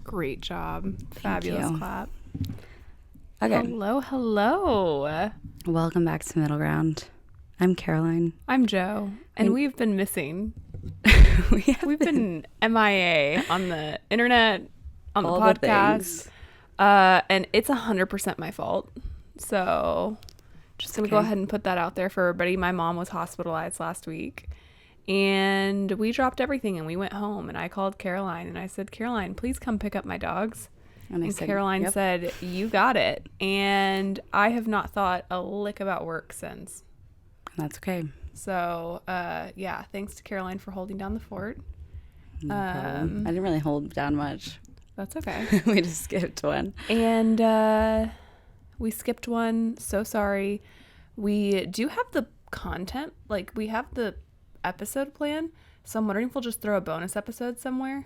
Great job. Fabulous you. clap. Okay. Hello. Welcome back to Middle Ground. I'm Caroline. I'm Joe, and we've been missing. We've been MIA on the internet, on the all podcast, and it's 100% my fault. So just going to go ahead and put that out there for everybody. My mom was hospitalized last week, and we dropped everything, and we went home, and I called Caroline, and I said, Caroline, please come pick up my dogs. And Caroline said, you got it. And I have not thought a lick about work since. That's okay. So, yeah, thanks to Caroline for holding down the fort. No problem. I didn't really hold down much. That's okay. We just skipped one. And we skipped one. So sorry. We do have the content. Like, we have the episode plan. So I'm wondering if we'll just throw a bonus episode somewhere.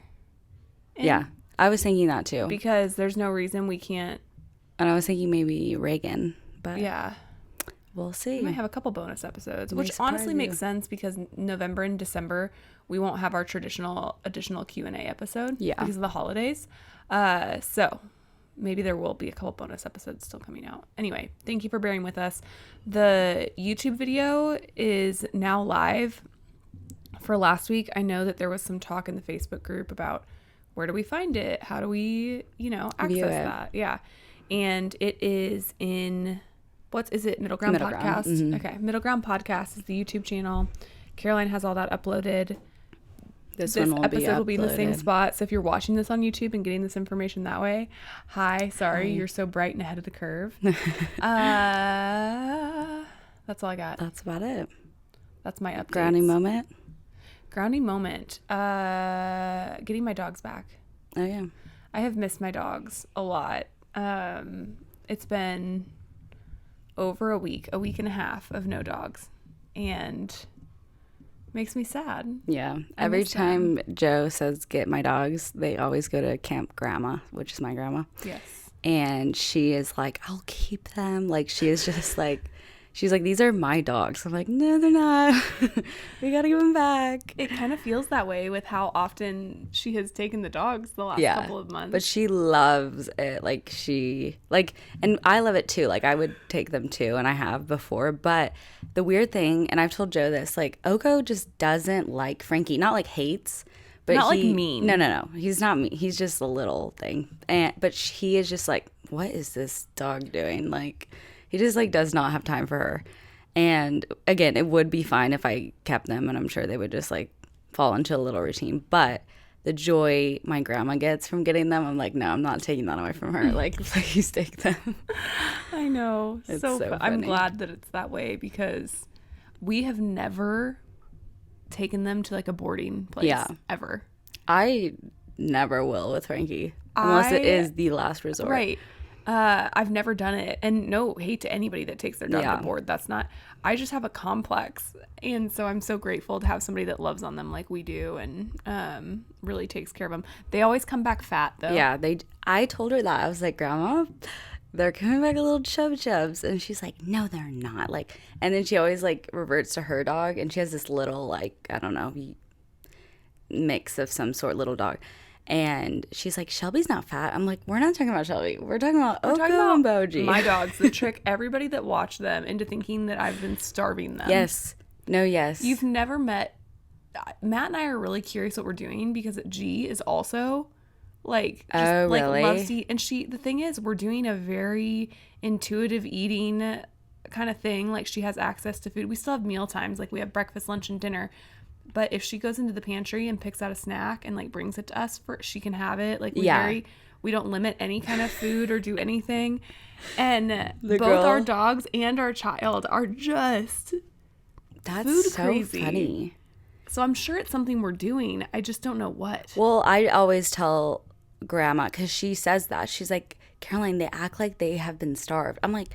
Yeah, I was thinking that too. Because there's no reason we can't. And I was thinking maybe Reagan, but yeah. We'll see. We might have a couple bonus episodes, which honestly makes sense because November and December, we won't have our traditional additional Q&A episode because of the holidays. So maybe there will be a couple bonus episodes still coming out. Anyway, thank you for bearing with us. The YouTube video is now live. For last week, I know that there was some talk in the Facebook group about where do we find it? How do we, access that? Yeah. And it is in... Is it Middle Ground Podcast? Mm-hmm. Okay. Middle Ground Podcast is the YouTube channel. Caroline has all that uploaded. This episode will be in the same spot. So if you're watching this on YouTube and getting this information that way, sorry, you're so bright and ahead of the curve. That's all I got. That's about it. That's my update. Grounding moment. Getting my dogs back. Oh, yeah. I have missed my dogs a lot. It's been over a week and a half of no dogs, and makes me sad. Yeah. Every time Joe says get my dogs, they always go to Camp Grandma, which is my grandma. Yes. And she is like, I'll keep them. Like, she is just like, she's like, these are my dogs. I'm like, no, they're not. We got to give them back. It kind of feels that way with how often she has taken the dogs the last couple of months. But she loves it. And I love it too. Like, I would take them too, and I have before. But the weird thing, and I've told Joe this, like, Oko just doesn't like Frankie. Not like hates, but not like mean. No. He's not mean. He's just a little thing. But he is just like, what is this dog doing? Like, he just, like, does not have time for her. And, again, it would be fine if I kept them, and I'm sure they would just, like, fall into a little routine. But the joy my grandma gets from getting them, I'm like, no, I'm not taking that away from her. Like, please take them. I know. It's so funny. I'm glad that it's that way because we have never taken them to, like, a boarding place ever. I never will with Frankie. Unless it is the last resort. Right. I've never done it, and no hate to anybody that takes their dog to board. That's not. I just have a complex, and so I'm so grateful to have somebody that loves on them like we do, and really takes care of them. They always come back fat though. Yeah, I told her that. I was like, Grandma, they're coming back a little chubs, and she's like, no, they're not. Like, and then she always like reverts to her dog, and she has this little, like, I don't know, mix of some sort, little dog. And she's like, Shelby's not fat. I'm like, we're not talking about Shelby. We're talking about Oko and Boji. My dogs that trick everybody that watch them into thinking that I've been starving them. Yes. No, yes. You've never met... Matt and I are really curious what we're doing because G is also, like, just, really? loves to eat. And the thing is, we're doing a very intuitive eating kind of thing. Like, she has access to food. We still have meal times. Like, we have breakfast, lunch, and dinner. But if she goes into the pantry and picks out a snack and, like, brings it to us, she can have it. Like, we don't limit any kind of food or do anything. And both our dogs and our child are just food crazy. Funny. So I'm sure it's something we're doing. I just don't know what. Well, I always tell Grandma, because she says that. She's like, Caroline, they act like they have been starved. I'm like,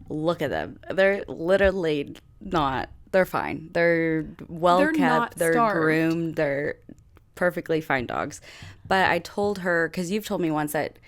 look at them. They're literally not. They're fine. They're well kept. They're groomed. They're perfectly fine dogs. But I told her, because you've told me once that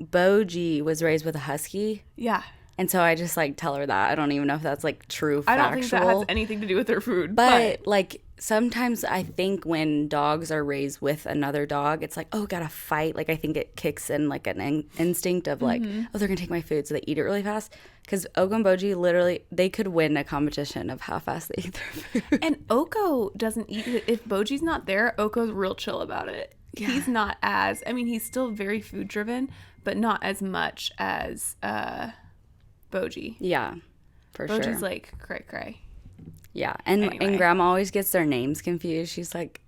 Boji was raised with a husky. Yeah. And so I just, like, tell her that. I don't even know if that's, like, true factual. I don't think that has anything to do with their food. But like, sometimes I think when dogs are raised with another dog, it's like, oh, gotta fight. Like, I think it kicks in like an instinct of like, oh, they're gonna take my food, so they eat it really fast. Because Oko and Boji, literally, they could win a competition of how fast they eat their food. And Oko doesn't eat it. If Boji's not there, Oko's real chill about it. Yeah. He's not as, I mean, he's still very food driven, but not as much as Boji. Yeah, for sure. Boji's like, cray cray. Yeah, and Grandma always gets their names confused. She's like,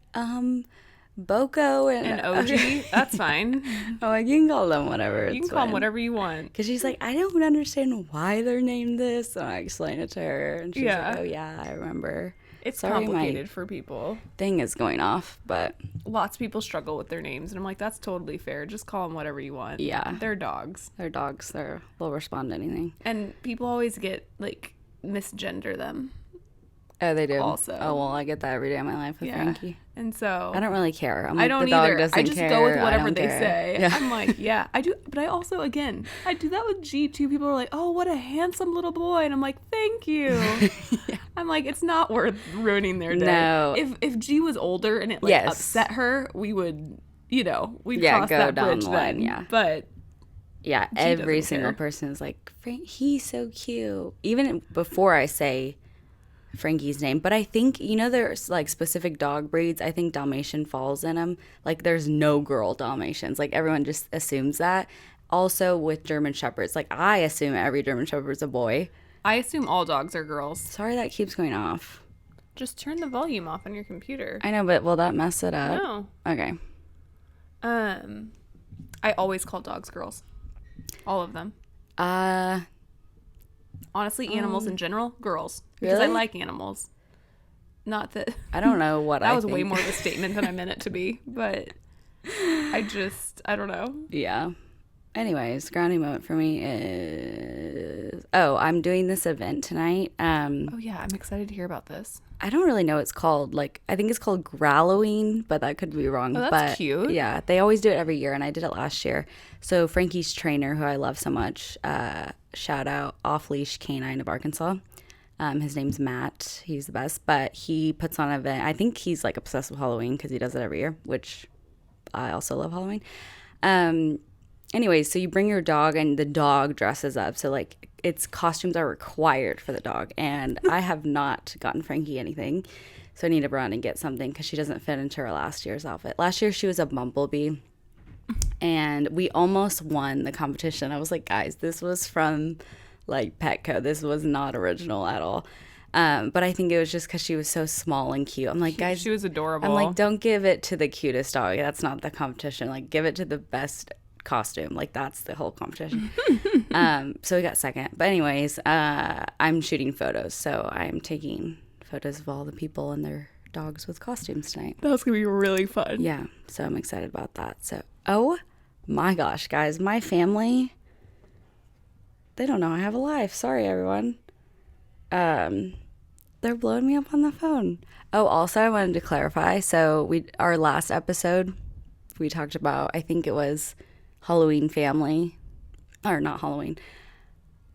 Boko and OG. That's fine. Oh, like, you can call them whatever. You can call them whatever you want. Because she's like, I don't understand why they're named this. And I explain it to her, and she's like, oh yeah, I remember. It's complicated for people. Thing is going off, but lots of people struggle with their names, and I'm like, that's totally fair. Just call them whatever you want. Yeah, they're dogs. They'll respond to anything. And people always get like misgender them. Oh, they do. Also. Oh, well, I get that every day of my life with Frankie. And so I don't really care. I'm like, I don't the dog either. Doesn't I just care. go with whatever they care. say. Yeah. I'm like, yeah, I do. But I also, again, I do that with G too. People are like, oh, what a handsome little boy. And I'm like, thank you. Yeah. I'm like, it's not worth ruining their day. No. If G was older and it like upset her, we would, we'd cross go that down bridge the then. line, yeah. But yeah, G every single care. person is like, he's so cute. Even before I say Frankie's name. But I think, there's like specific dog breeds. I think Dalmatian falls in them. Like, there's no girl Dalmatians. Like, everyone just assumes that. Also with German Shepherds, like, I assume every German Shepherd's a boy. I assume all dogs are girls. Sorry that keeps going off. Just turn the volume off on your computer. I know, but will that mess it up? No. Okay. I always call dogs girls. All of them. Honestly, animals in general, girls. Because really? I like animals. Not that... I don't know what that was way more of a statement than I meant it to be. But I don't know. Yeah. Anyways, grounding moment for me is... Oh, I'm doing this event tonight. Oh, yeah. I'm excited to hear about this. I don't really know what it's called. Like, I think it's called Growlowing, but that could be wrong. Oh, that's cute. Yeah, they always do it every year, and I did it last year. So Frankie's trainer, who I love so much, shout out Off Leash Canine of Arkansas. His name's Matt. He's the best, but he puts on an event. I think he's like obsessed with Halloween because he does it every year, which I also love Halloween. Anyways, so you bring your dog and the dog dresses up. So like its costumes are required for the dog. And I have not gotten Frankie anything. So I need to run and get something because she doesn't fit into her last year's outfit. Last year she was a bumblebee. And we almost won the competition. I was like, guys, this was from like Petco. This was not original at all. But I think it was just because she was so small and cute. I'm like, guys. She was adorable. I'm like, don't give it to the cutest dog. That's not the competition. Like, give it to the best costume. Like, that's the whole competition. So we got second. But anyways, I'm shooting photos. So I'm taking photos of all the people and their dogs with costumes tonight. That's going to be really fun. Yeah. So I'm excited about that. So, oh my gosh, guys, my family, they don't know I have a life. Sorry, everyone. They're blowing me up on the phone. Oh, also, I wanted to clarify. So our last episode, we talked about, I think it was Halloween family, or not Halloween,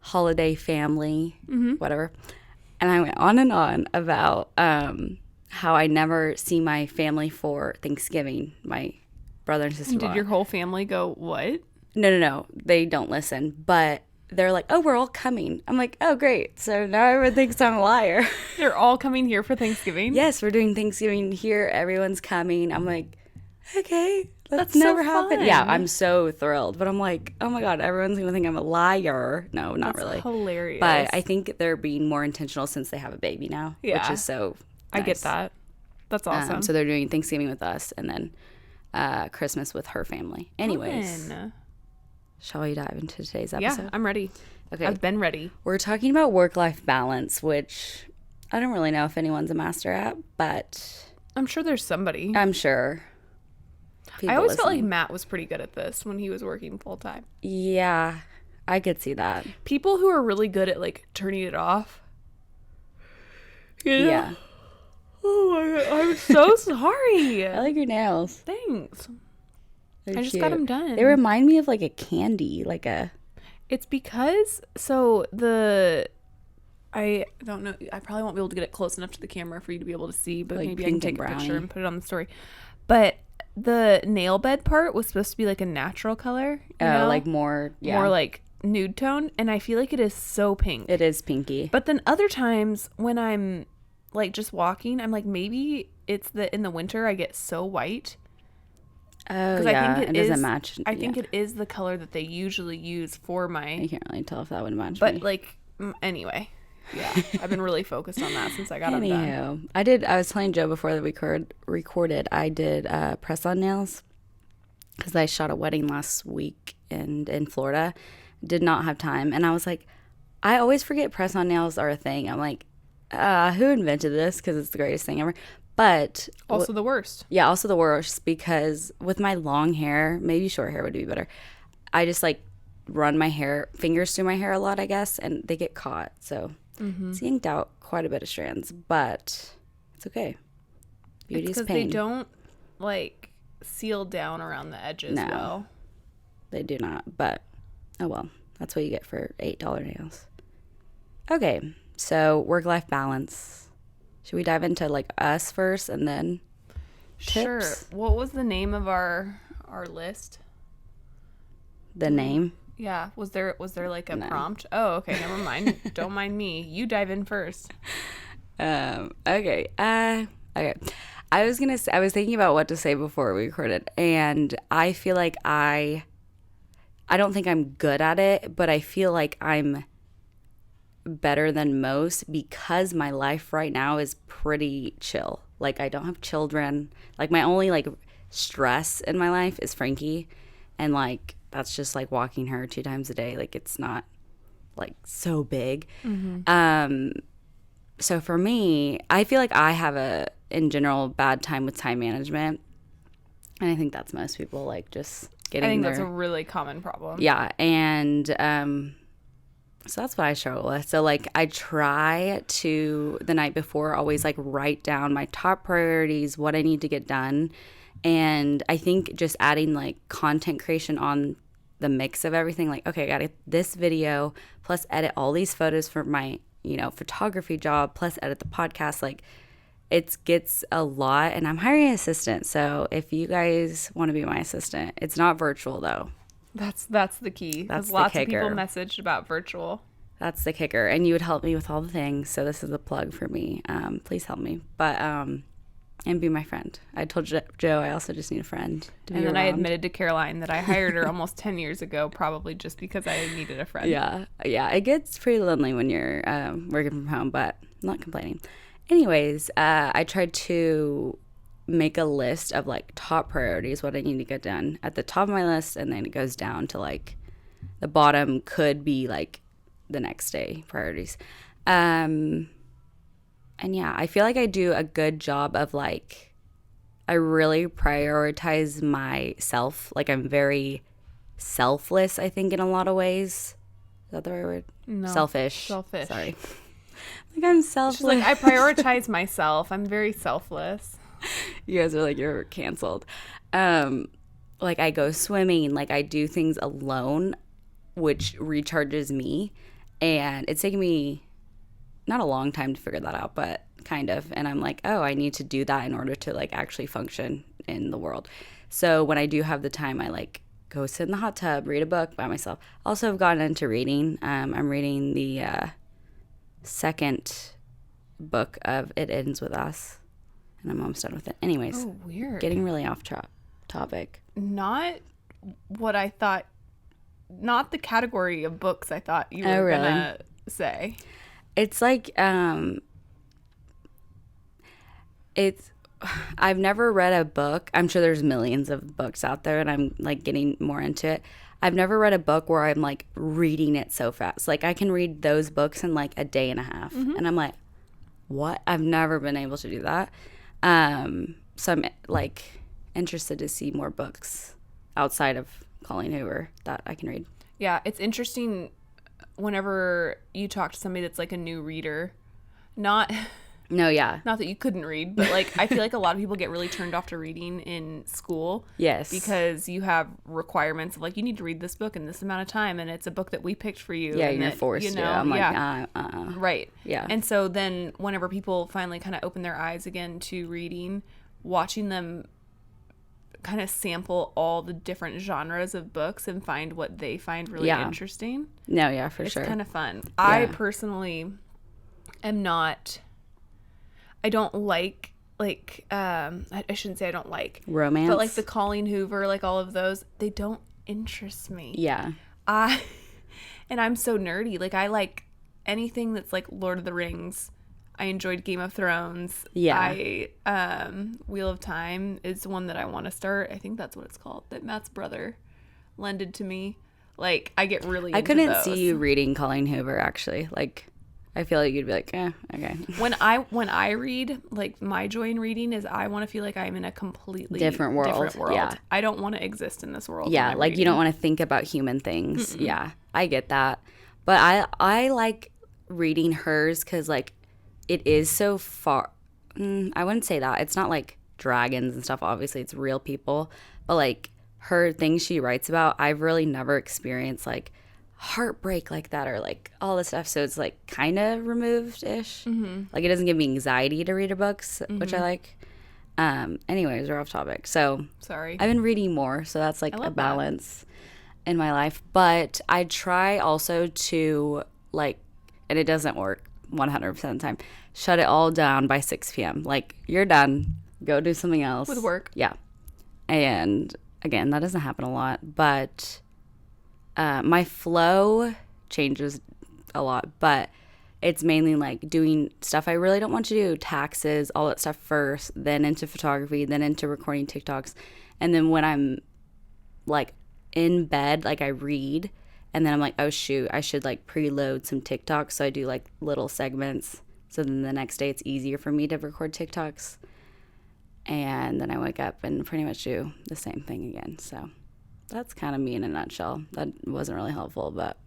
holiday family, whatever. And I went on and on about how I never see my family for Thanksgiving, my brother and sister. Did your whole family go, what? No. They don't listen, but they're like, oh, we're all coming. I'm like, oh, great. So now everyone thinks I'm a liar. They're all coming here for Thanksgiving? Yes, we're doing Thanksgiving here. Everyone's coming. I'm like, okay, that's never so happened. fun. Yeah, I'm so thrilled. But I'm like, oh my God, everyone's going to think I'm a liar. No, not that's really. Hilarious. But I think they're being more intentional since they have a baby now, which is so nice. I get that. That's awesome. So they're doing Thanksgiving with us and then Christmas with her family. Anyways. Fun. Shall we dive into today's episode? Yeah, I'm ready. Okay. I've been ready. We're talking about work-life balance, which I don't really know if anyone's a master at, but I'm sure there's somebody. I'm sure. I always felt like Matt was pretty good at this when he was working full-time. Yeah, I could see that. People who are really good at, like, turning it off. You know? Yeah. Oh, my God. I'm so sorry. I like your nails. Thanks. They're I just cute. got them done. They remind me of, like, a candy, like a... It's because, so I don't know. I probably won't be able to get it close enough to the camera for you to be able to see, but like maybe I can take a picture and put it on the story. But the nail bed part was supposed to be like a natural color. Like more like nude tone. And I feel like it is so pink. It is pinky. But then other times when I'm like just walking, I'm like, maybe it's in the winter I get so white. Oh, yeah. It doesn't match. I think it is the color that they usually use for my... I can't really tell if that would match but me. Like, anyway. Yeah. I've been really focused on that since I got them done. I was telling Joe before that we recorded, I did press-on nails because I shot a wedding last week in Florida. Did not have time. And I was like, I always forget press-on nails are a thing. I'm like, who invented this? Because it's the greatest thing ever. But also the worst. Yeah, also the worst because with my long hair, maybe short hair would be better. I just like run my fingers through my hair a lot, I guess, and they get caught. So it's yanked out quite a bit of strands, but it's okay. Beauty is pain. Because they don't like seal down around the edges well. They do not, but oh well. That's what you get for $8 nails. Okay, so work-life balance. Should we dive into like us first and then tips? Sure. What was the name of our list? The name? Yeah. Was there like a prompt? Oh, okay. Never mind. Don't mind me. You dive in first. Okay. Okay. I was thinking about what to say before we recorded, and I feel like I don't think I'm good at it, but I feel like I'm better than most because my life right now is pretty chill. Like I don't have children. Like my only like stress in my life is Frankie, and like that's just like walking her 2 times a day. Like it's not like so big. So for me, I feel like I have in general bad time with time management, and I think that's most people, like just getting. I think that's a really common problem. Yeah, and so that's what I struggle with. So like I try to the night before always like write down my top priorities, what I need to get done. And I think just adding like content creation on the mix of everything, like, okay, I got to get this video plus edit all these photos for my, photography job plus edit the podcast. Like it gets a lot, and I'm hiring an assistant. So if you guys want to be my assistant, it's not virtual though. That's the key. That's the lots kicker. of people messaged about virtual. That's the kicker. And you would help me with all the things. So this is a plug for me. Please help me. But and be my friend. I told Joe I also just need a friend to be around. I admitted to Caroline that I hired her almost 10 years ago, probably just because I needed a friend. Yeah. It gets pretty lonely when you're working from home, but I'm not complaining. Anyways, I tried to make a list of like top priorities, what I need to get done at the top of my list, and then it goes down to like the bottom could be like the next day priorities. And yeah, I feel like I do a good job of like I really prioritize myself. Like I'm very selfless, I think, in a lot of ways. Is that the right word? No. Selfish. Sorry. Like I'm selfless. She's like, I prioritize myself. I'm very selfless. You guys are like, you're canceled. Like I go swimming, like I do things alone, which recharges me. And it's taken me not a long time to figure that out, but kind of. And I'm like, oh, I need to do that in order to like actually function in the world. So when I do have the time, I like go sit in the hot tub, read a book by myself. Also have gotten into reading. I'm reading the second book of It Ends With Us. And I'm almost done with it. Anyways, weird. Getting really off topic. Not what I thought, not the category of books I thought you were really gonna say. It's like, I've never read a book. I'm sure there's millions of books out there, and I'm like getting more into it. I've never read a book where I'm like reading it so fast. Like I can read those books in like a day and a half. And I'm like, what? I've never been able to do that. So I'm like interested to see more books outside of Colleen Hoover that I can read. Yeah, it's interesting whenever you talk to somebody that's like a new reader, not No, yeah. Not that you couldn't read, but like I feel like a lot of people get really turned off to reading in school. Yes. Because you have requirements of like, you need to read this book in this amount of time, and it's a book that we picked for you. Yeah, and you're that, forced to. I'm like, Right. Yeah. And so then whenever people finally kind of open their eyes again to reading, watching them kind of sample all the different genres of books and find what they find really interesting. No, yeah, for sure. It's kind of fun. Yeah. I personally am not... I don't like I shouldn't say I don't like romance, but like the Colleen Hoover, like all of those, they don't interest me. Yeah. And I'm so nerdy. Like I like anything that's like Lord of the Rings. I enjoyed Game of Thrones. Yeah. Wheel of Time is one that I want to start. I think that's what it's called, that Matt's brother lended to me. Like I get really I into couldn't those. see you reading Colleen Hoover actually. Like I feel like you'd be like, okay. When I read, like my joy in reading is I want to feel like I'm in a completely different world. Yeah. I don't want to exist in this world. Yeah, like you don't want to think about human things. Mm-mm. Yeah, I get that. But I like reading hers because like it is so far. I wouldn't say that. It's not like dragons and stuff. Obviously, it's real people. But like her things she writes about, I've really never experienced like heartbreak like that or like all this stuff, so it's like kind of removed-ish. Like it doesn't give me anxiety to read her books, which I like. Anyways, we're off topic. So sorry, I've been reading more, so that's like a balance in my life. But I try also to like, and it doesn't work 100% of the time, shut it all down by 6 p.m. Like you're done, go do something else with work. Yeah. And again, that doesn't happen a lot, but my flow changes a lot, but it's mainly like doing stuff I really don't want to do, taxes, all that stuff first, then into photography, then into recording TikToks. And then when I'm like in bed, like I read, and then I'm like, oh shoot, I should like preload some TikToks. So I do like little segments. So then the next day it's easier for me to record TikToks. And then I wake up and pretty much do the same thing again. So that's kind of me in a nutshell. That wasn't really helpful, but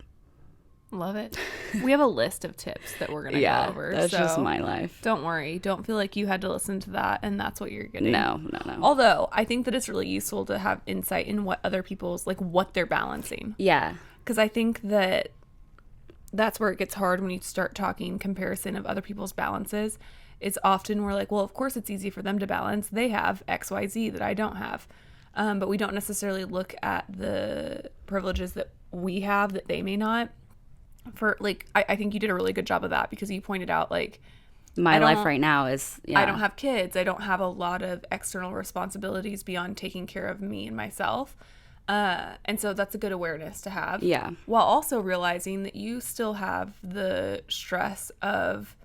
love it. We have a list of tips that we're gonna go over. That's just my life. Don't worry. Don't feel like you had to listen to that and that's what you're getting. No. Although I think that it's really useful to have insight in what other people's, like what they're balancing. Yeah. Because I think that that's where it gets hard when you start talking comparison of other people's balances. It's often we're like, well, of course it's easy for them to balance. They have XYZ that I don't have. But we don't necessarily look at the privileges that we have that they may not. For like, I think you did a really good job of that because you pointed out like my life right now is I don't have kids. I don't have a lot of external responsibilities beyond taking care of me and myself. And so that's a good awareness to have. Yeah. While also realizing that you still have the stress of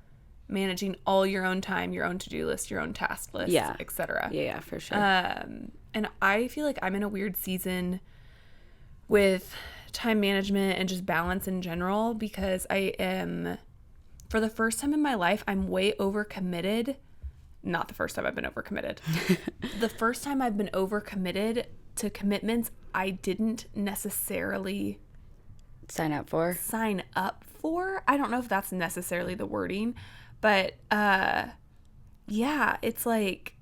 managing all your own time, your own to-do list, your own task list, etc. Yeah, for sure. And I feel like I'm in a weird season with time management and just balance in general because I am, for the first time in my life, I'm way overcommitted. Not the first time I've been overcommitted. The first time I've been overcommitted to commitments I didn't necessarily sign up for. I don't know if that's necessarily the wording, but yeah, it's like,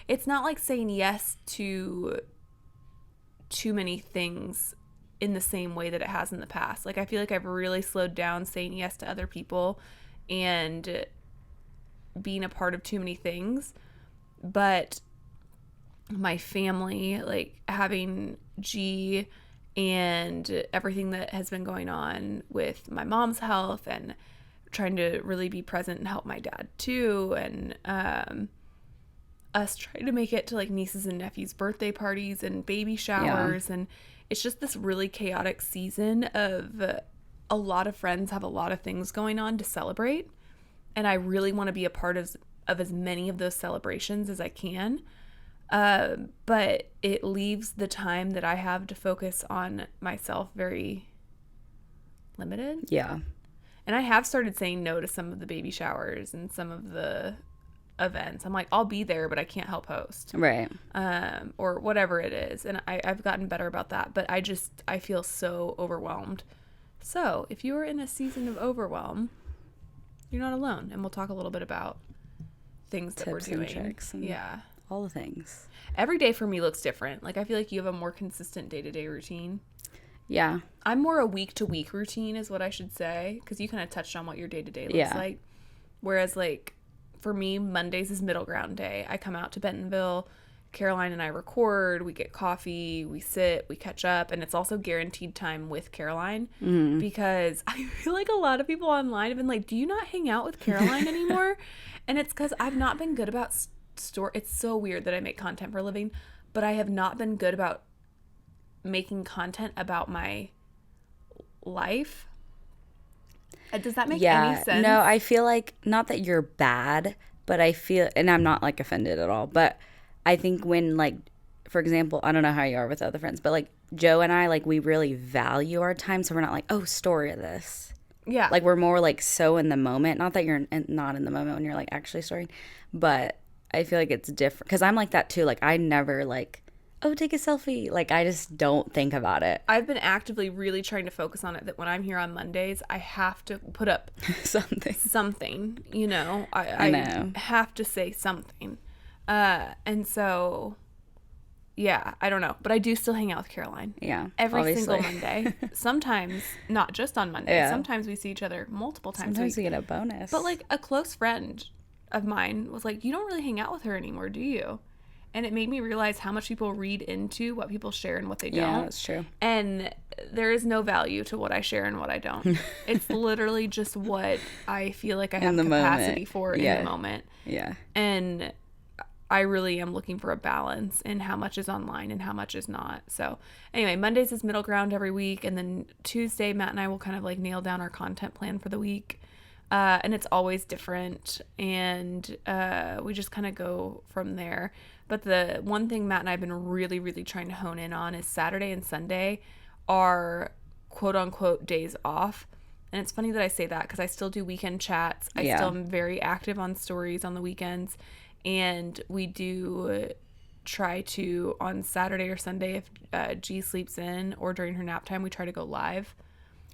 it's not like saying yes to too many things in the same way that it has in the past. Like I feel like I've really slowed down saying yes to other people and being a part of too many things. But my family, like having G and everything that has been going on with my mom's health and trying to really be present and help my dad too, and us trying to make it to like nieces and nephews' birthday parties and baby showers, and it's just this really chaotic season of a lot of friends have a lot of things going on to celebrate, and I really want to be a part of as many of those celebrations as I can. But it leaves the time that I have to focus on myself very limited. Yeah. And I have started saying no to some of the baby showers and some of the events. I'm like, I'll be there, but I can't help host. Right. Or whatever it is. And I've gotten better about that. But I feel so overwhelmed. So if you are in a season of overwhelm, you're not alone. And we'll talk a little bit about things that Tips we're doing. And tricks and all the things. Every day for me looks different. Like, I feel like you have a more consistent day-to-day routine. Yeah. I'm more a week-to-week routine is what I should say, because you kind of touched on what your day-to-day looks like. Whereas, like, for me, Mondays is middle ground day. I come out to Bentonville, Caroline and I record, we get coffee, we sit, we catch up, and it's also guaranteed time with Caroline, because I feel like a lot of people online have been like, do you not hang out with Caroline anymore? And it's because I've not been good about it's so weird that I make content for a living, but I have not been good about making content about my life. Does that make any sense? No, I feel like, not that you're bad, but I feel, and I'm not like offended at all, but I think when, like, for example, I don't know how you are with other friends, but like Joe and I, like, we really value our time, so we're not like, oh, story of this. Yeah. Like, we're more like so in the moment. Not that you're not in the moment when you're like actually storying, but I feel like it's different because I'm like that too. Like, I never like, oh, take a selfie. Like, I just don't think about it. I've been actively really trying to focus on it, that when I'm here on Mondays, I have to put up something, you know. I know. Have to say something. And so, yeah, I don't know. But I do still hang out with Caroline. Yeah. Every single Monday. Sometimes, not just on Monday. Yeah. Sometimes we see each other multiple times Sometimes we get a bonus. But, like, a close friend of mine was like, you don't really hang out with her anymore, do you? And it made me realize how much people read into what people share and what they don't. Yeah, that's true. And there is no value to what I share and what I don't. It's literally just what I feel like I have capacity for in the moment. Yeah. And I really am looking for a balance in how much is online and how much is not. So anyway, Mondays is middle ground every week. And then Tuesday, Matt and I will kind of like nail down our content plan for the week. And it's always different. And we just kind of go from there. But the one thing Matt and I have been really, really trying to hone in on is Saturday and Sunday are quote unquote days off. And it's funny that I say that because I still do weekend chats. I still am very active on stories on the weekends. And we do try to, on Saturday or Sunday, if G sleeps in or during her nap time, we try to go live.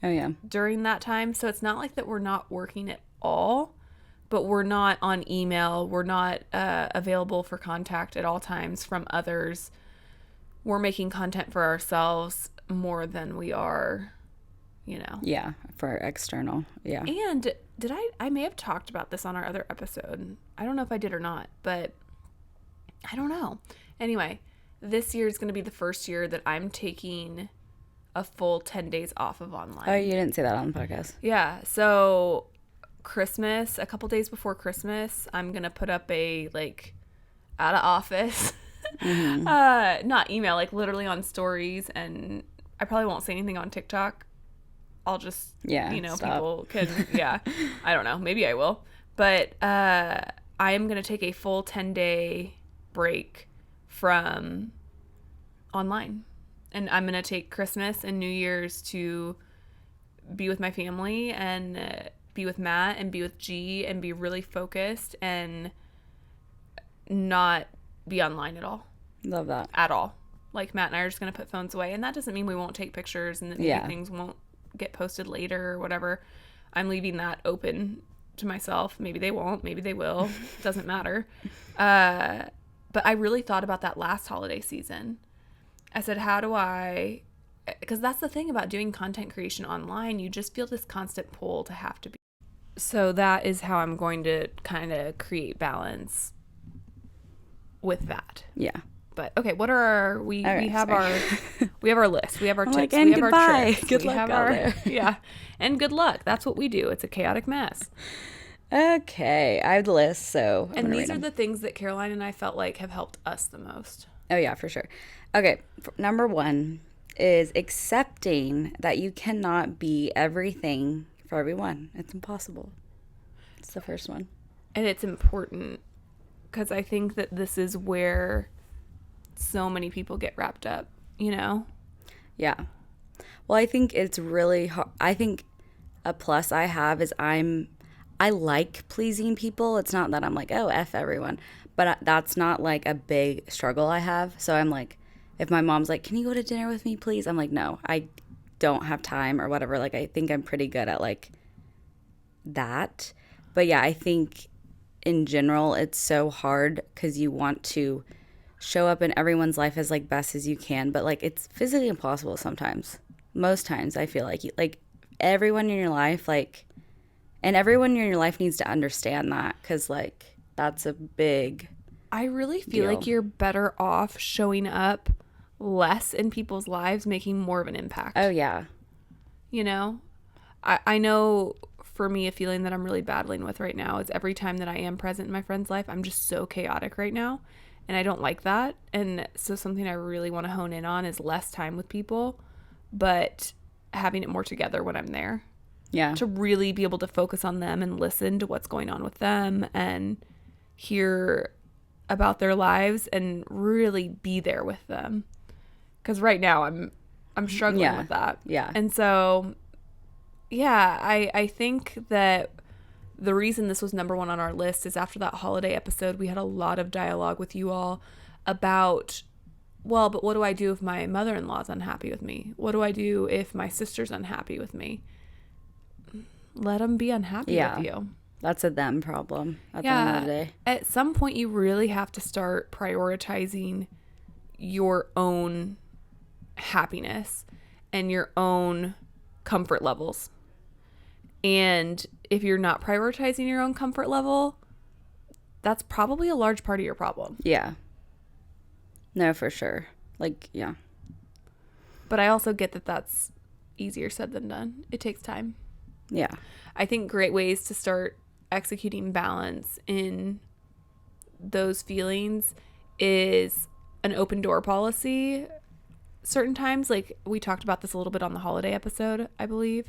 Oh, yeah. During that time. So it's not like that we're not working at all, but we're not on email. We're not available for contact at all times from others. We're making content for ourselves more than we are, you know. Yeah, for external. Yeah. And I may have talked about this on our other episode. I don't know if I did or not, but I don't know. Anyway, this year is going to be the first year that I'm taking a full 10 days off of online. Oh, you didn't say that on the podcast. Yeah. So Christmas, a couple days before Christmas, I'm going to put up a, like, out of office, not email, like literally on stories. And I probably won't say anything on TikTok. I'll just, you know, stop. People can, I don't know. Maybe I will. But I am going to take a full 10-day break from online. And I'm going to take Christmas and New Year's to be with my family and be with Matt and be with G and be really focused and not be online at all. Love that. At all. Like, Matt and I are just going to put phones away. And that doesn't mean we won't take pictures and that maybe things won't get posted later or whatever. I'm leaving that open to myself. Maybe they won't. Maybe they will. Doesn't matter. But I really thought about that last holiday season. I said, how do I, because that's the thing about doing content creation online, you just feel this constant pull to have to be. So that is how I'm going to kind of create balance with that. Yeah. But okay, what are we have our we have our list. We have our tips. Like, and we have goodbye. Our tricks. Good luck out there. Yeah. And good luck. That's what we do. It's a chaotic mess. Okay. I have the list, so and these are the things that Caroline and I felt like have helped us the most. Oh yeah, for sure. Okay, number 1 is accepting that you cannot be everything for everyone. It's impossible. It's the first one. And it's important because I think that this is where so many people get wrapped up, you know? Yeah. Well, I think it's really hard. I think a plus I have is I like pleasing people. It's not that I'm like, oh, F everyone. But that's not like a big struggle I have. So I'm like, if my mom's like, can you go to dinner with me, please? I'm like, no, I don't have time or whatever. Like, I think I'm pretty good at like that. But yeah, I think in general, it's so hard because you want to show up in everyone's life as like best as you can, but like it's physically impossible sometimes. Most times I feel like everyone in your life, like, and everyone in your life needs to understand that, because like that's a big I really feel like you're better off showing up less in people's lives, making more of an impact. Oh yeah. You know, I know for me, a feeling that I'm really battling with right now is every time that I am present in my friend's life, I'm just so chaotic right now. And I don't like that. And so something I really want to hone in on is less time with people, but having it more together when I'm there. Yeah. To really be able to focus on them and listen to what's going on with them and hear about their lives and really be there with them. Because right now I'm struggling with that. Yeah. And so, yeah, I think that the reason this was number one on our list is after that holiday episode, we had a lot of dialogue with you all about, well, but what do I do if my mother-in-law is unhappy with me? What do I do if my sister's unhappy with me? Let them be unhappy with you. That's a them problem at the end of the day. At some point, you really have to start prioritizing your own happiness and your own comfort levels. And if you're not prioritizing your own comfort level, that's probably a large part of your problem. Yeah. No, for sure. Like, yeah. But I also get that that's easier said than done. It takes time. Yeah. I think great ways to start executing balance in those feelings is an open door policy. Certain times, like we talked about this a little bit on the holiday episode, I believe,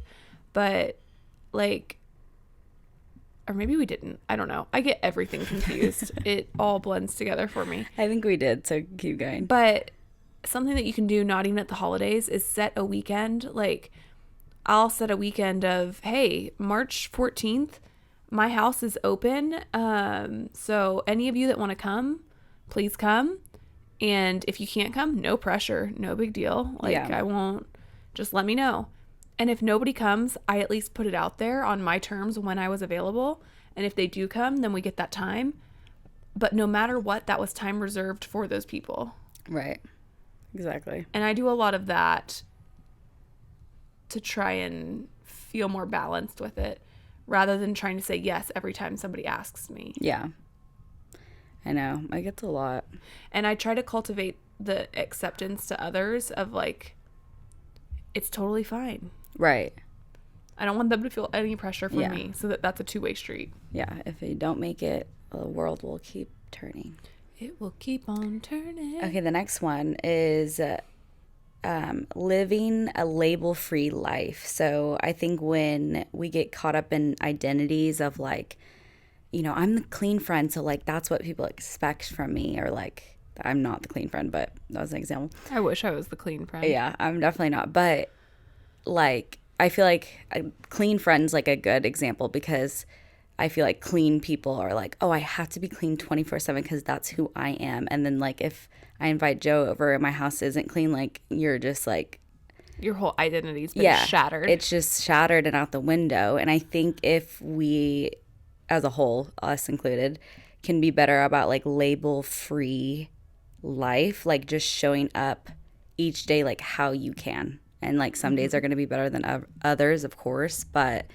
but like, or maybe we didn't. I don't know. I get everything confused. It all blends together for me. I think we did, so keep going. But something that you can do, not even at the holidays, is set a weekend. Like, I'll set a weekend of, hey, March 14th, my house is open. So any of you that want to come, please come. And if you can't come, no pressure, no big deal. Like, I won't, just let me know. And if nobody comes, I at least put it out there on my terms when I was available. And if they do come, then we get that time. But no matter what, that was time reserved for those people. Right. Exactly. And I do a lot of that to try and feel more balanced with it, rather than trying to say yes every time somebody asks me. Yeah. I know. I get a lot. And I try to cultivate the acceptance to others of like, it's totally fine. Right. I don't want them to feel any pressure from me, so that's a two-way street. Yeah. If they don't make it, the world will keep turning. It will keep on turning. Okay. The next one is living a label-free life. So I think when we get caught up in identities of like, you know, I'm the clean friend, so like that's what people expect from me, or like I'm not the clean friend, but that was an example. I wish I was the clean friend. Yeah, I'm definitely not. But like, I feel like a clean friend's like a good example, because I feel like clean people are like, oh, I have to be clean 24/7 because that's who I am. And then like if I invite Joe over and my house isn't clean, like you're just like, your whole identity's been shattered. It's just shattered and out the window. And I think if we, as a whole, us included, can be better about like label-free life, like just showing up each day like how you can. And like some days are going to be better than others, of course, but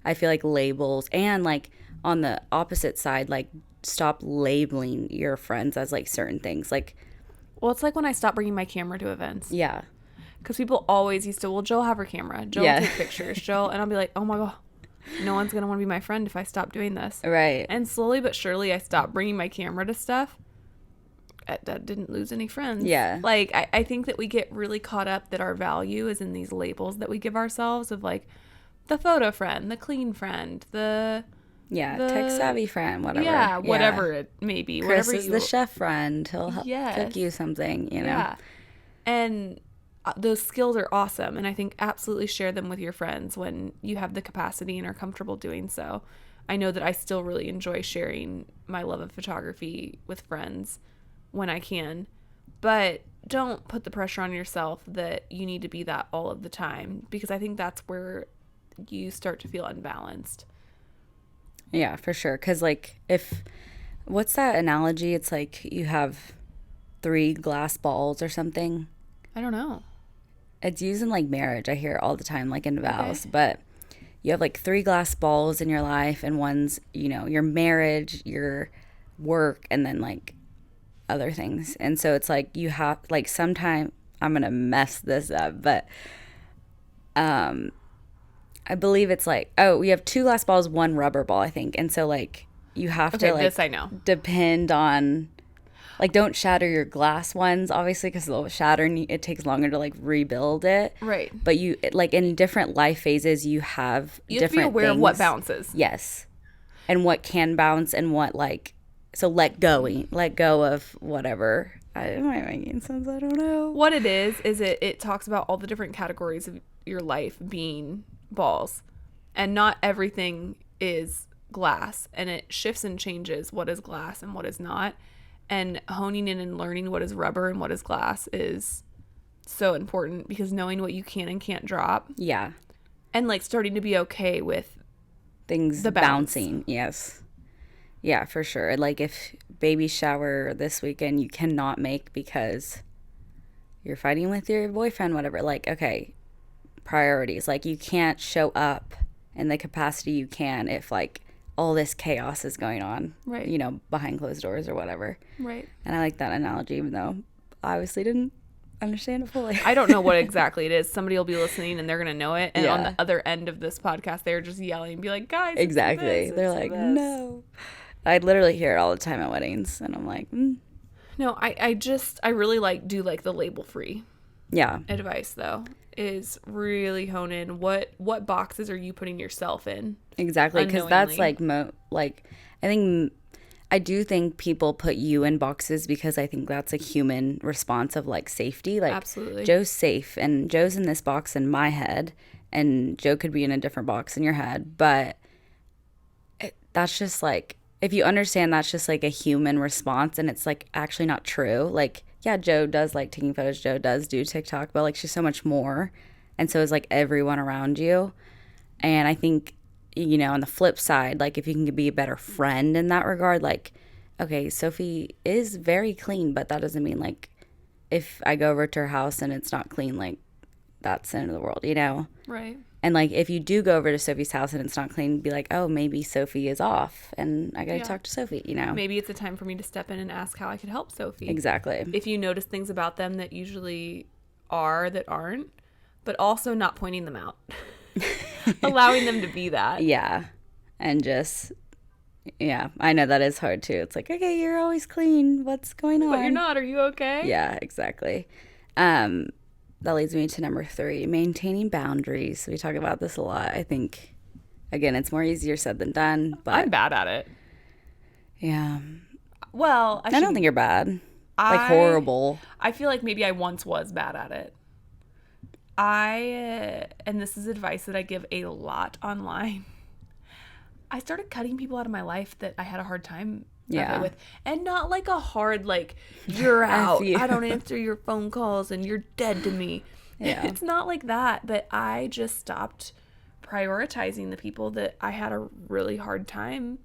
I feel like labels, and like on the opposite side, like stop labeling your friends as like certain things. Like, well, it's like when I stopped bringing my camera to events. Yeah. Because people always used to, well, Joe will have her camera. Joe will take pictures. Joe, and I'll be like, oh my God, no one's going to want to be my friend if I stop doing this. Right. And slowly but surely I stopped bringing my camera to stuff. I didn't lose any friends. Yeah. Like, I think that we get really caught up that our value is in these labels that we give ourselves of like the photo friend, the clean friend, the tech savvy friend, whatever. Yeah, whatever it may be. Chris whatever is the chef friend. He'll help cook you something, you know. Yeah. And those skills are awesome, and I think absolutely share them with your friends when you have the capacity and are comfortable doing so. I know that I still really enjoy sharing my love of photography with friends when I can, but don't put the pressure on yourself that you need to be that all of the time, because I think that's where you start to feel unbalanced. Yeah, for sure. Because, like, what's that analogy? It's like you have 3 glass balls or something. I don't know. It's used in, like, marriage. I hear it all the time, like, in vows. Okay. But you have, like, 3 glass balls in your life, and one's, you know, your marriage, your work, and then, like, other things. And so it's like you have, like, sometime I'm going to mess this up, but I believe it's like, we have 2 glass balls, 1 rubber ball, I think. And so, like, you have to, like, this I know. Depend on, like, don't shatter your glass ones, obviously, because they'll shatter and it takes longer to, like, rebuild it. Right. But you, like, in different life phases, you have different things. You have to be aware of what bounces. Yes. And what can bounce and what, like, so let go of whatever. Am I making sense? I don't know. What it is it talks about all the different categories of your life being balls, and not everything is glass, and it shifts and changes what is glass and what is not, and honing in and learning what is rubber and what is glass is so important, because knowing what you can and can't drop, and, like, starting to be okay with things bouncing. Yes. Yeah, for sure. Like, if baby shower this weekend you cannot make because you're fighting with your boyfriend, whatever, like, okay, priorities. Like, you can't show up in the capacity you can if, like, all this chaos is going on, right? You know, behind closed doors or whatever. Right. And I like that analogy, even though I obviously didn't understand it fully. I don't know what exactly it is. Somebody will be listening and they're going to know it. And on the other end of this podcast, they're just yelling and be like, guys, exactly. They're like, no. I literally hear it all the time at weddings, and I'm like, No, I really do like the label free. Yeah. Advice, though, is really hone in what boxes are you putting yourself in. Exactly, because that's like I do think people put you in boxes because I think that's a human response of, like, safety. Like, absolutely, Joe's safe, and Joe's in this box in my head, and Joe could be in a different box in your head, but that's just, like, if you understand, that's just, like, a human response, and it's, like, actually not true. Like, yeah, Joe does like taking photos, Joe does do TikTok, but, like, she's so much more, and so is, like, everyone around you. And I think, you know, on the flip side, like, if you can be a better friend in that regard, like, okay, Sophie is very clean, but that doesn't mean, like, if I go over to her house and it's not clean, like, that's the end of the world, you know? Right. And, like, if you do go over to Sophie's house and it's not clean, be like, oh, maybe Sophie is off and I got to talk to Sophie, you know? Maybe it's a time for me to step in and ask how I could help Sophie. Exactly. If you notice things about them that usually are that aren't, but also not pointing them out. Allowing them to be that. Yeah. And just, yeah, I know that is hard too. It's like, okay, you're always clean. What's going on? But you're not. Are you okay? Yeah, exactly. That leads me to number 3, maintaining boundaries. We talk about this a lot. I think, again, it's more easier said than done. But I'm bad at it. Yeah. Well, I don't think you're bad. Like, horrible. I feel like maybe I once was bad at it. And this is advice that I give a lot online. I started cutting people out of my life that I had a hard time with. And not like a hard, like, you're out. I don't answer your phone calls and you're dead to me. Yeah. It's not like that. But I just stopped prioritizing the people that I had a really hard time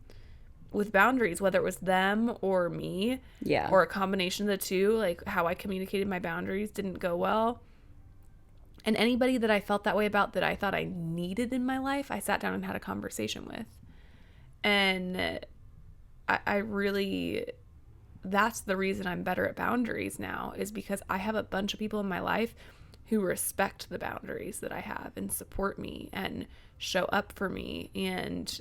with boundaries, whether it was them or me. Yeah. Or a combination of the two. Like, how I communicated my boundaries didn't go well. And anybody that I felt that way about, that I thought I needed in my life, I sat down and had a conversation with. And I really, that's the reason I'm better at boundaries now, is because I have a bunch of people in my life who respect the boundaries that I have and support me and show up for me. And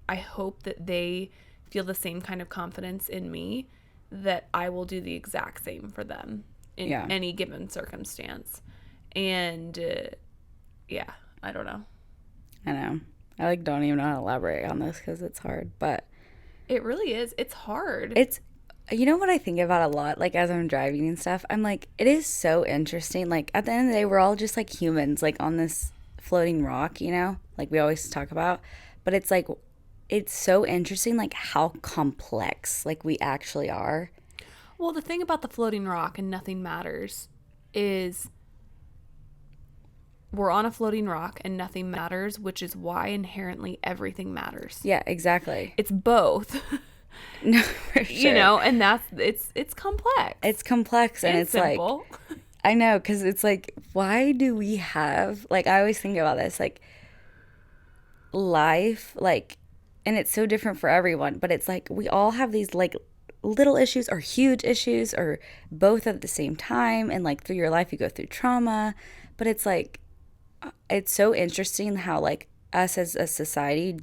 I hope that they feel the same kind of confidence in me that I will do the exact same for them in any given circumstance. And I don't know. I know. I, like, don't even know how to elaborate on this because it's hard, but it really is. It's hard. It's, you know what I think about a lot, like, as I'm driving and stuff, I'm like, it is so interesting. Like, at the end of the day, we're all just, like, humans, like, on this floating rock, you know, like we always talk about, but it's like, it's so interesting, like, how complex, like, we actually are. Well, the thing about the floating rock and nothing matters is we're on a floating rock and nothing matters, which is why inherently everything matters. Yeah, exactly. It's both. No, for sure. You know, and that's it's complex. It's complex and it's simple. Like, I know, because it's like, why do we have, like, I always think about this, like, life, like, and it's so different for everyone, but it's like we all have these like little issues or huge issues or both at the same time, and like through your life you go through trauma, but it's like, it's so interesting how like us as a society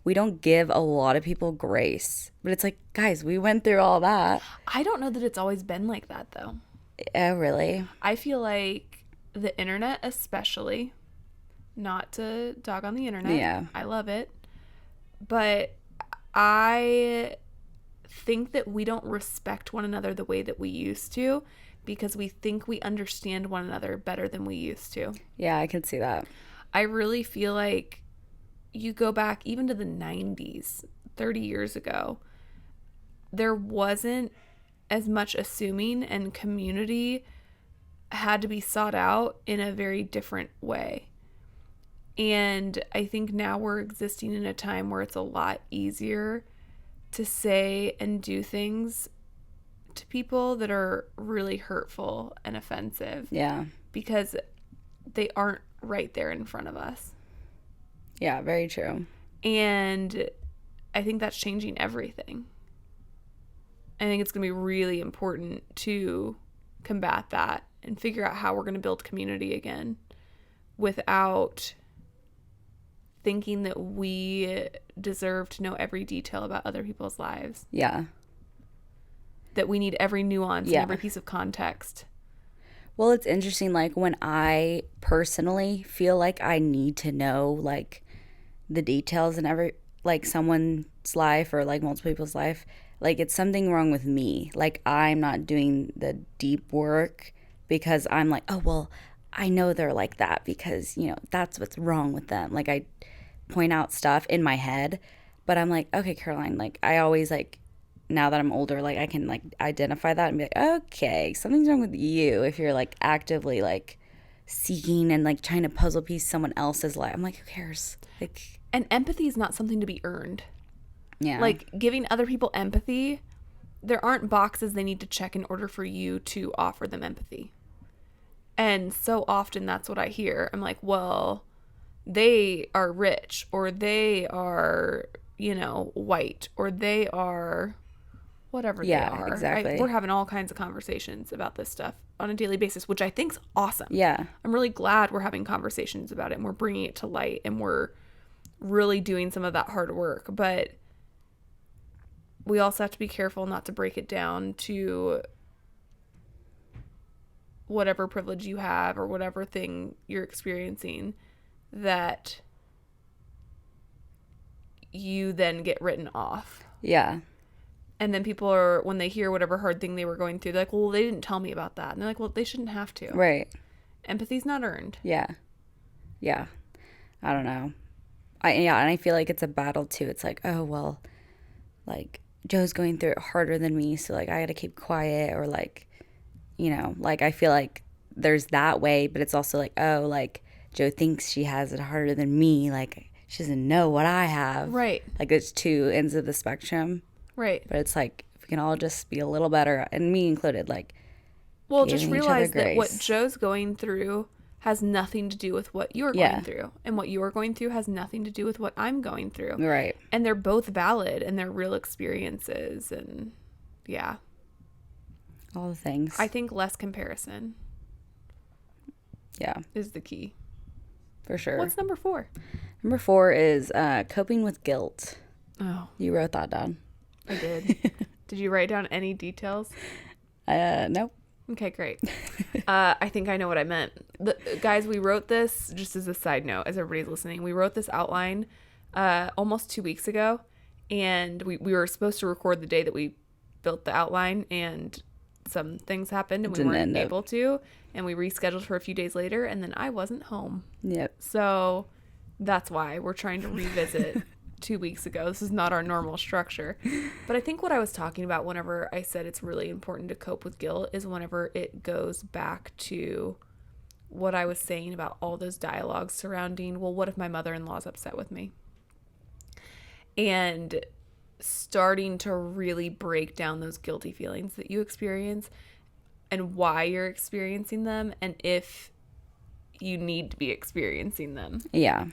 we don't give a lot of people grace, but it's like, guys, we went through all that. I don't know that it's always been like that though. Oh, really? I feel like the internet, especially, not to dog on the internet. Yeah. I love it. But I think that we don't respect one another the way that we used to because we think we understand one another better than we used to. Yeah, I can see that. I really feel like you go back even to the 90s, 30 years ago, there wasn't as much assuming, and community had to be sought out in a very different way. And I think now we're existing in a time where it's a lot easier to say and do things to people that are really hurtful and offensive. Yeah. Because they aren't right there in front of us. Yeah, very true. And I think that's changing everything. I think it's going to be really important to combat that and figure out how we're going to build community again without thinking that we deserve to know every detail about other people's lives. Yeah. That we need every nuance and every piece of context. Well, it's interesting, like, when I personally feel like I need to know, like, the details in every, like, someone's life or, like, multiple people's life, like, it's something wrong with me. Like, I'm not doing the deep work because I'm like, oh, well, I know they're like that because, you know, that's what's wrong with them. Like, I point out stuff in my head, but I'm like, okay, Caroline, like, I always, like, now that I'm older, like, I can, like, identify that and be like, okay, something's wrong with you if you're, like, actively, like, seeking and, like, trying to puzzle piece someone else's life. I'm like, who cares? Like, and empathy is not something to be earned. Yeah. Like, giving other people empathy, there aren't boxes they need to check in order for you to offer them empathy. And so often that's what I hear. I'm like, well, they are rich, or they are, you know, white, or they are whatever they are. Exactly. We're having all kinds of conversations about this stuff on a daily basis, which I think's awesome. Yeah. I'm really glad we're having conversations about it and we're bringing it to light and we're really doing some of that hard work. But we also have to be careful not to break it down to whatever privilege you have or whatever thing you're experiencing that you then get written off. Yeah. And then people are, when they hear whatever hard thing they were going through, they're like, well, they didn't tell me about that. And they're like, well, they shouldn't have to. Right. Empathy's not earned. Yeah. Yeah. I don't know. And I feel like it's a battle too. It's like, oh, well, like, Joe's going through it harder than me, so, like, I gotta keep quiet, or, like, you know, like, I feel like there's that way, but it's also like, oh, like, Joe thinks she has it harder than me, like, she doesn't know what I have. Right. Like, it's two ends of the spectrum. Right. But it's like, if we can all just be a little better, and me included, like, well, just realize that what Joe's going through has nothing to do with what you're going through. And what you're going through has nothing to do with what I'm going through. Right. And they're both valid and they're real experiences. And yeah. All the things. I think less comparison. Yeah. Is the key. For sure. What's number 4? Number 4 is coping with guilt. Oh. You wrote that down. I did. Did you write down any details? Nope. Okay, great. I think I know what I meant. Guys, we wrote this, just as a side note, as everybody's listening, we wrote this outline almost 2 weeks ago, and we were supposed to record the day that we built the outline, and some things happened, and we weren't able to, and we rescheduled for a few days later, and then I wasn't home. Yep. So that's why we're trying to revisit 2 weeks ago. This is not our normal structure. But I think what I was talking about whenever I said it's really important to cope with guilt is whenever it goes back to what I was saying about all those dialogues surrounding, well, what if my mother-in-law's upset with me? And starting to really break down those guilty feelings that you experience and why you're experiencing them and if you need to be experiencing them. Yeah.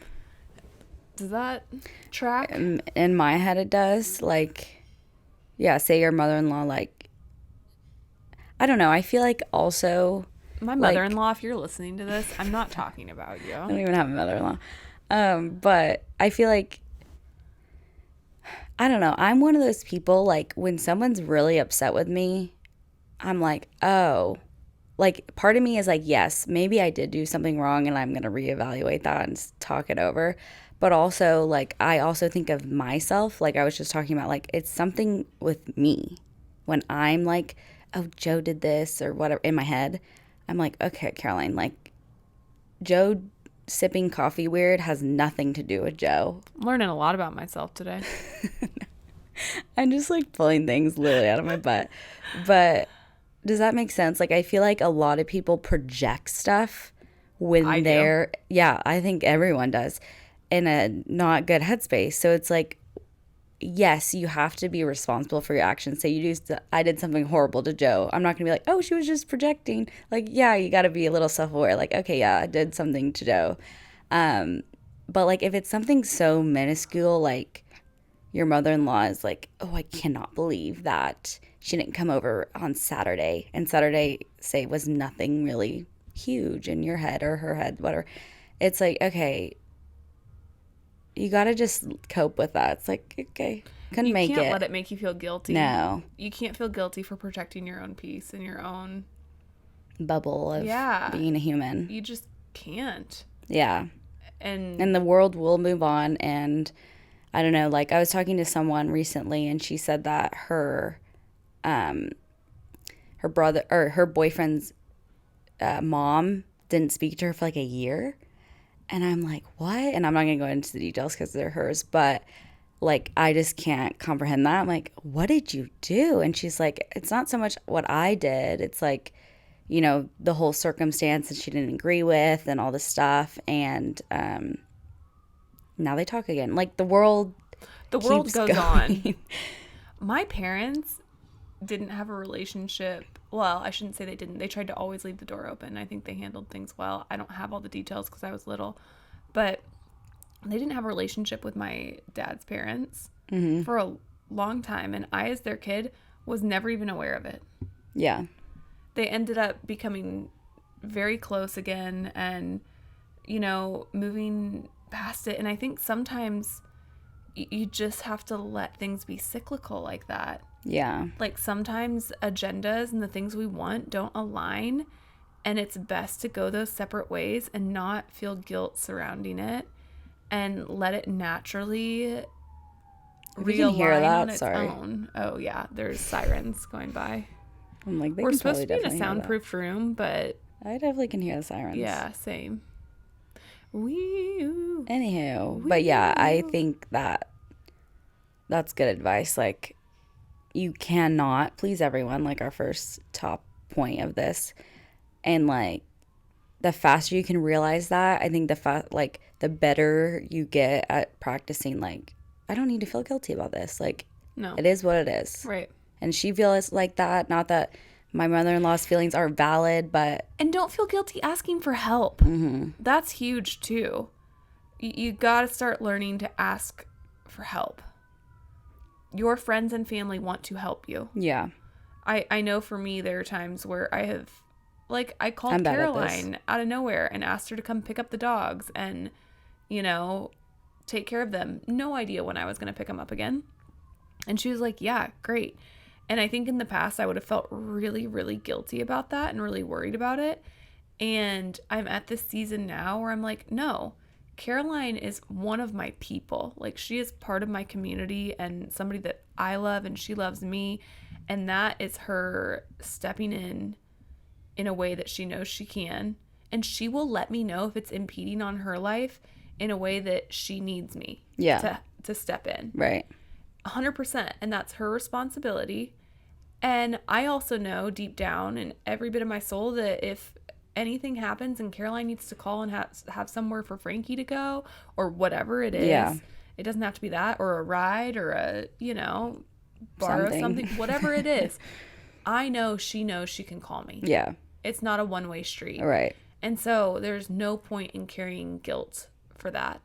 Does that track? In my head, it does. Like, yeah, say your mother-in-law, like, I don't know. I feel like also... My mother-in-law, if you're listening to this, I'm not talking about you. I don't even have a mother-in-law. But I feel like, I don't know. I'm one of those people, like, when someone's really upset with me, I'm like, oh, like, part of me is like, yes, maybe I did do something wrong and I'm going to reevaluate that and talk it over. But also, like, I also think of myself, like I was just talking about, like, it's something with me. When I'm like, oh, Joe did this or whatever in my head, I'm like, okay, Caroline, like, Joe sipping coffee weird has nothing to do with Joe. I'm learning a lot about myself today. I'm just, like, pulling things literally out of my butt. But does that make sense? Like, I feel like a lot of people project stuff when they're... Yeah, I think everyone does. In a not good headspace. So it's like, yes, you have to be responsible for your actions. Say I did something horrible to Joe. I'm not gonna be like, oh, she was just projecting. Like, yeah, you got to be a little self-aware. Like, okay, yeah, I did something to Joe. But like, if it's something so minuscule, like your mother-in-law is like, oh, I cannot believe that she didn't come over on Saturday, and Saturday, say, was nothing really huge in your head or her head, whatever. It's like, okay, you got to just cope with that. It's like, okay, couldn't make it. You can't let it make you feel guilty. No. You can't feel guilty for protecting your own peace and your own bubble of being a human. You just can't. Yeah. And the world will move on. And I don't know, like, I was talking to someone recently and she said that her brother or her boyfriend's mom didn't speak to her for like a year. And I'm like, what? And I'm not going to go into the details because they're hers. But, like, I just can't comprehend that. I'm like, what did you do? And she's like, it's not so much what I did. It's like, you know, the whole circumstance that she didn't agree with and all this stuff. And now they talk again. Like, the world goes on. My parents didn't have a relationship. Well, I shouldn't say they didn't. They tried to always leave the door open. I think they handled things well. I don't have all the details because I was little. But they didn't have a relationship with my dad's parents for a long time. And I, as their kid, was never even aware of it. Yeah. They ended up becoming very close again and, you know, moving past it. And I think sometimes you just have to let things be cyclical like that. Yeah. Like, sometimes agendas and the things we want don't align, and it's best to go those separate ways and not feel guilt surrounding it and let it naturally realign on its own. Oh, yeah. There's sirens going by. I'm like, we're supposed to be in a soundproof room, but... I definitely can hear the sirens. Yeah, same. Anywho. But yeah, I think that's good advice. Like, you cannot please everyone, like our first top point of this. And like, the faster you can realize that, I think the better you get at practicing, like, I don't need to feel guilty about this. Like, no, it is what it is. Right. And she feels like that. Not that my mother-in-law's feelings are valid, but... And don't feel guilty asking for help. Mm-hmm. That's huge, too. You got to start learning to ask for help. Your friends and family want to help you. Yeah. I know for me, there are times where I have... Like, I called Caroline out of nowhere and asked her to come pick up the dogs and, you know, take care of them. No idea when I was going to pick them up again. And she was like, yeah, great. And I think in the past, I would have felt really, really guilty about that and really worried about it. And I'm at this season now where I'm like, no, Caroline is one of my people. Like, she is part of my community and somebody that I love and she loves me. And that is her stepping in a way that she knows she can. And she will let me know if it's impeding on her life in a way that she needs me to step in. Right. 100%. And that's her responsibility. And I also know deep down in every bit of my soul that if anything happens and Caroline needs to call and have somewhere for Frankie to go or whatever it is. Yeah. It doesn't have to be that or a ride or a, borrow something, whatever it is. I know she knows she can call me. Yeah. It's not a one-way street. Right. And so there's no point in carrying guilt for that.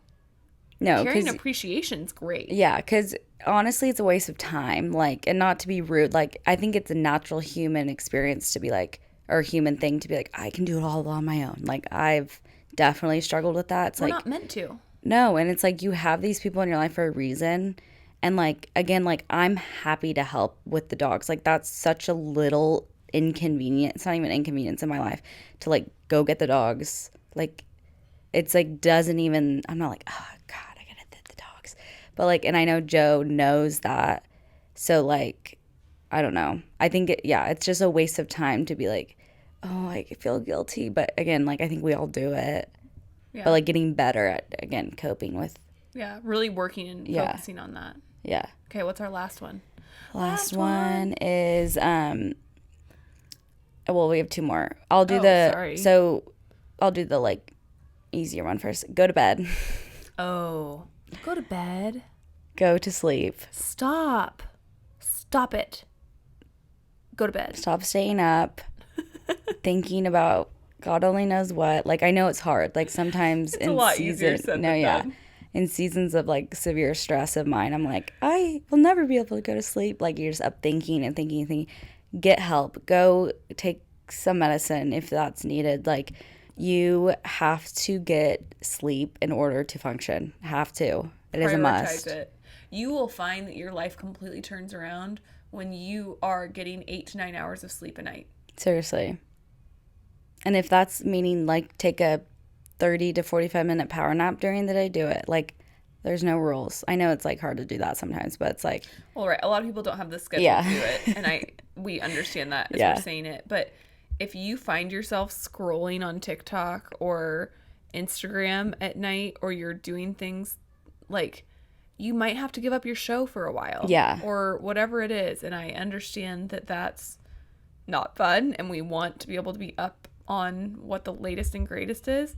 No, carrying appreciation's great. Yeah, because honestly, it's a waste of time. Like, and not to be rude, like, I think it's a natural human experience to be like, or human thing to be like, I can do it all on my own. Like, I've definitely struggled with that. It's We're like, not meant to. No, and it's like you have these people in your life for a reason. And like, again, like, I'm happy to help with the dogs. Like, that's such a little inconvenience. It's not even inconvenience in my life to like go get the dogs. Like, it's like doesn't even, I'm not like, oh God, I gotta get the dogs. But like, and I know Joe knows that. So like, I don't know. I think it's just a waste of time to be like, oh, I feel guilty. But again, like, I think we all do it. Yeah. But like getting better at, again, coping with. Yeah, really working and focusing on that. Yeah. Okay, what's our last one? Last one is, well, we have two more. I'll do I'll do the like easier one first. Go to bed. Oh, go to bed. Go to sleep. Stop it. Go to bed. Stop staying up, thinking about God only knows what. Like, I know it's hard. Like, sometimes it's in a lot easier said than done. In seasons of like severe stress of mine, I'm like, I will never be able to go to sleep. Like, you're just up thinking and thinking and thinking. Get help. Go take some medicine if that's needed. Like, you have to get sleep in order to function. Have to. It is a must. It. You will find that your life completely turns around when you are getting 8 to 9 hours of sleep a night. Seriously. And if that's meaning like take a 30 to 45 minute power nap during the day, do it. Like, there's no rules. I know it's like hard to do that sometimes, but it's like, well, right, a lot of people don't have the schedule to do it, and we understand that as we're saying it. But if you find yourself scrolling on TikTok or Instagram at night, or you're doing things like, you might have to give up your show for a while, or whatever it is. And I understand that that's not fun, and we want to be able to be up on what the latest and greatest is.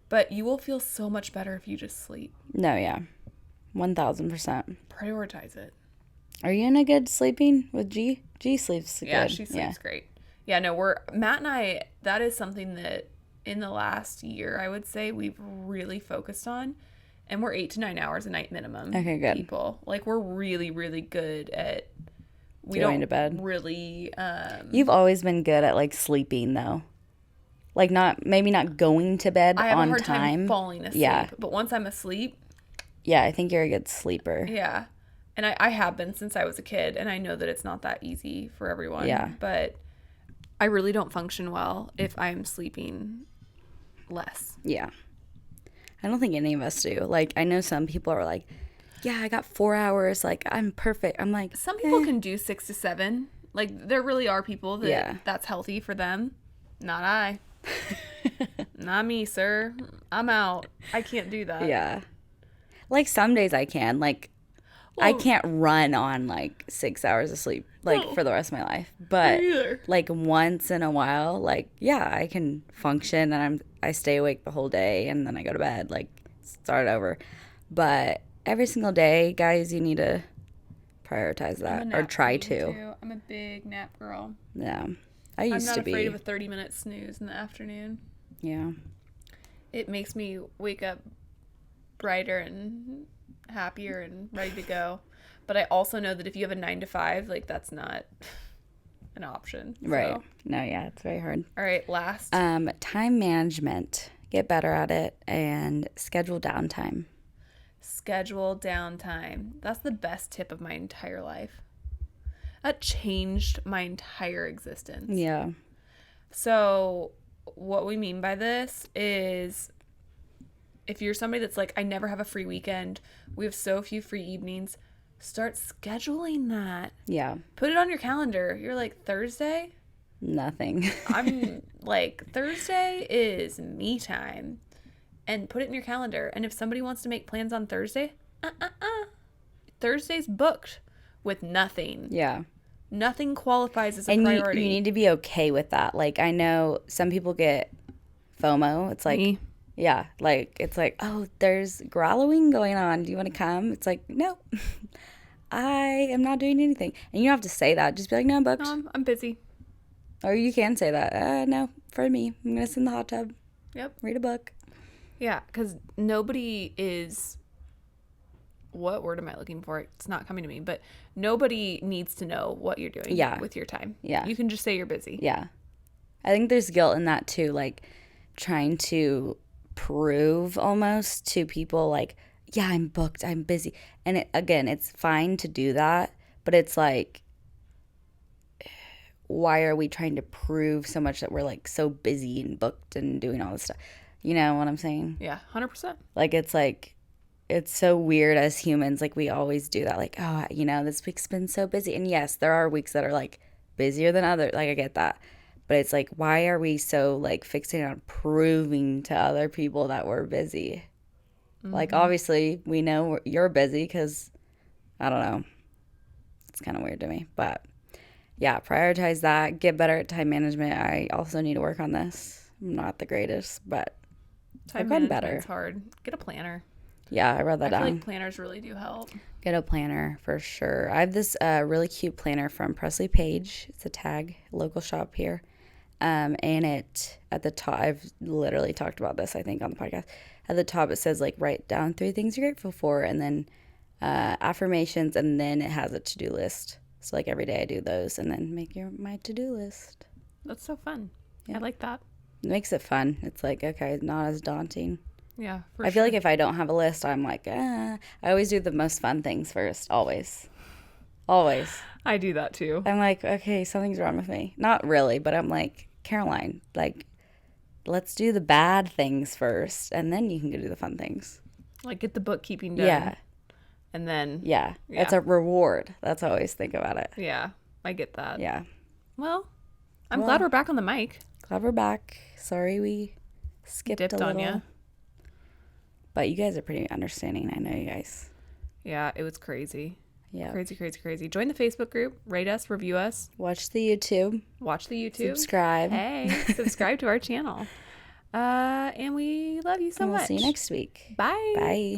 But you will feel so much better if you just sleep. No, yeah. 1,000%. Prioritize it. Are you in a good sleeping with G? G sleeps good. Yeah, she sleeps great. Yeah, no, Matt and I, that is something that in the last year, I would say, we've really focused on. And we're 8 to 9 hours a night minimum. Okay, good. People. Like, we're really, really good at, going to bed. Really. You've always been good at, like, sleeping, though. Like, maybe not going to bed on time. I have a hard time falling asleep. Yeah. But once I'm asleep. Yeah, I think you're a good sleeper. Yeah. And I have been since I was a kid. And I know that it's not that easy for everyone. Yeah. But I really don't function well if I'm sleeping less. Yeah. I don't think any of us do. Like, I know some people are like, yeah, I got 4 hours. Like, I'm perfect. I'm like, some people can do 6 to 7. Like, there really are people that that's healthy for them. Not I. Not me, sir. I'm out. I can't do that. Yeah. Like, some days I can. Like, I can't run on, like, 6 hours of sleep, like, for the rest of my life. But, like, once in a while, like, yeah, I can function, and I stay awake the whole day, and then I go to bed, like, start over. But every single day, guys, you need to prioritize that, or try to. I'm a big nap girl. Yeah. I used to be. I'm not afraid of a 30-minute snooze in the afternoon. Yeah. It makes me wake up brighter and happier and ready to go. But I also know that if you have a 9 to 5, like, that's not an option. Right. So. No, yeah, it's very hard. All right, last. Time management. Get better at it, and schedule downtime. Schedule downtime. That's the best tip of my entire life. That changed my entire existence. Yeah. So what we mean by this is, if you're somebody that's like, I never have a free weekend, we have so few free evenings, start scheduling that. Yeah. Put it on your calendar. You're like, Thursday? Nothing. I'm like, Thursday is me time. And put it in your calendar. And if somebody wants to make plans on Thursday, Thursday's booked with nothing. Yeah. Nothing qualifies as a priority. And you need to be okay with that. Like, I know some people get FOMO. It's like, Me. yeah, like, it's like, oh, there's Halloween going on. Do you want to come? It's like, no, I am not doing anything. And you don't have to say that. Just be like, no, I'm booked. No, I'm busy. Or you can say that. No, for me. I'm going to sit in the hot tub. Yep. Read a book. Yeah, because nobody is... What word am I looking for? It's not coming to me. But nobody needs to know what you're doing with your time. Yeah. You can just say you're busy. Yeah. I think there's guilt in that, too. Like, trying to prove almost to people, like, yeah, I'm booked. I'm busy. And, again, it's fine to do that. But it's like... why are we trying to prove so much that we're like so busy and booked and doing all this stuff? You know what I'm saying? Yeah, 100%. Like, it's so weird as humans. Like, we always do that. Like, oh, you know, this week's been so busy. And yes, there are weeks that are like busier than others. Like, I get that. But it's like, why are we so like fixated on proving to other people that we're busy? Mm-hmm. Like, obviously, we know you're busy because, I don't know. It's kind of weird to me. But yeah, prioritize that. Get better at time management. I also need to work on this. I'm not the greatest, but I've gotten better. It's hard. Get a planner. Yeah, I wrote that down. I feel like planners really do help. Get a planner for sure. I have this really cute planner from Presley Page. It's a tag, local shop here. And it, at the top, I've literally talked about this, I think, on the podcast. At the top, it says, like, write down 3 things you're grateful for, and then affirmations, and then it has a to-do list. So, like, every day I do those, and then make my to-do list. That's so fun. Yeah. I like that. It makes it fun. It's like, okay, not as daunting. Yeah, I feel like if I don't have a list, I'm like, I always do the most fun things first. Always. I do that too. I'm like, okay, something's wrong with me. Not really, but I'm like, Caroline, like, let's do the bad things first, and then you can go do the fun things. Like, get the bookkeeping done. Yeah. And then. Yeah. It's a reward. That's how I always think about it. Yeah. I get that. Yeah. Well, I'm glad we're back on the mic. Glad we're back. Sorry we skipped a little. On you. But you guys are pretty understanding. I know you guys. Yeah, it was crazy. Yeah. Crazy. Join the Facebook group. Rate us. Review us. Watch the YouTube. Subscribe. Hey, subscribe to our channel. And we love you so much. We'll see you next week. Bye. Bye.